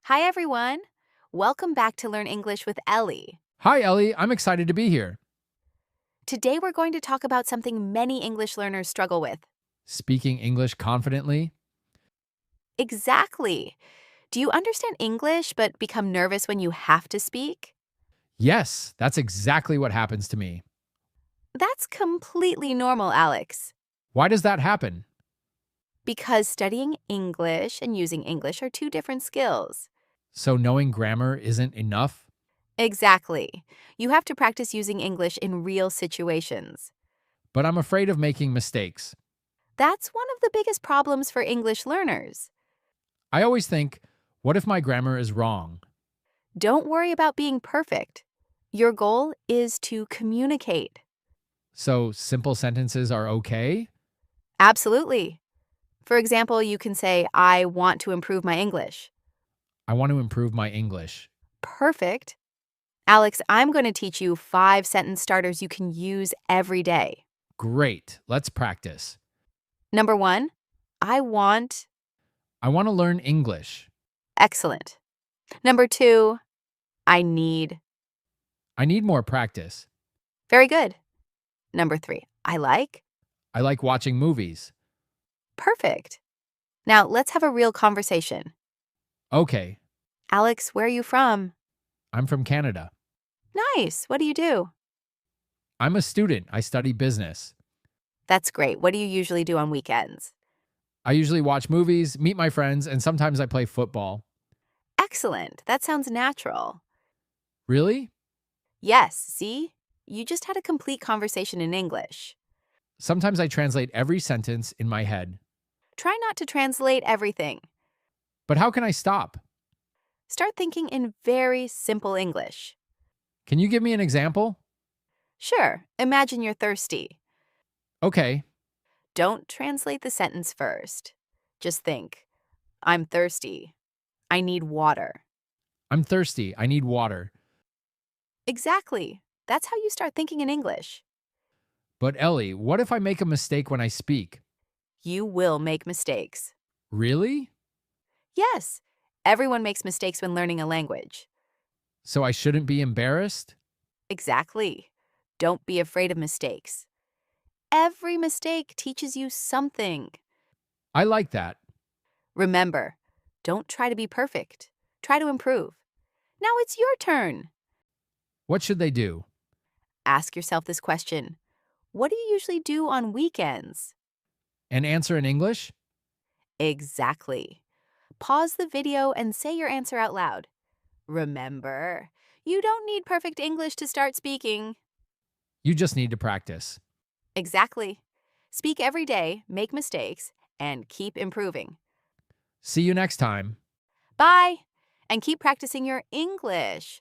Hi, everyone. Welcome back to Learn English with Ellie. Hi, Ellie. I'm excited to be here. Today, we're going to talk about something many English learners struggle with. Speaking English confidently? Exactly. Do you understand English but become nervous when you have to speak? Yes, that's exactly what happens to me. That's completely normal, Alex, Why does that happen? because studying English and using English are two different skills. So knowing grammar isn't enough? Exactly. You have to practice using English in real situations. But I'm afraid of making mistakes. That's one of the biggest problems for English learners. I always think, what if my grammar is wrong? Don't worry about being perfect. Your goal is to communicate. So simple sentences are okay? Absolutely. For example, you can say, I want to improve my English. I want to improve my English. Perfect. Alex, I'm going to teach you 5 sentence starters you can use every day. Great. Let's practice. Number 1, I want. I want to learn English. Excellent. Number 2, I need. I need more practice. Very good. Number 3, I like. I like watching movies. Perfect. Now let's have a real conversation. Okay, Alex, where are you from? I'm from Canada. Nice. What do you do? I'm a student. I study business. That's great. What do you usually do on weekends? I usually watch movies, meet my friends, and sometimes I play football. Excellent. That sounds natural. Really? Yes, see? You just had a complete conversation in English. Sometimes I translate every sentence in my head. Try not to translate everything. But how can I stop? Start thinking in very simple English. Can you give me an example? Sure, imagine you're thirsty. Okay, Don't translate the sentence first. Just think, I'm thirsty. I need water. I'm thirsty. I need water. Exactly. That's how you start thinking in English. But Ellie, what if I make a mistake when I speak? You will make mistakes. Really? Yes, everyone makes mistakes when learning a language. So I shouldn't be embarrassed? Exactly. Don't be afraid of mistakes. Every mistake teaches you something. I like that. Remember, don't try to be perfect. Try to improve. Now it's your turn. What should they do? Ask yourself this question. What do you usually do on weekends? And answer in English? Exactly. Pause the video and say your answer out loud. Remember, you don't need perfect English to start speaking. You just need to practice. Exactly. Speak every day, make mistakes, and keep improving. See you next time. Bye! And keep practicing your English.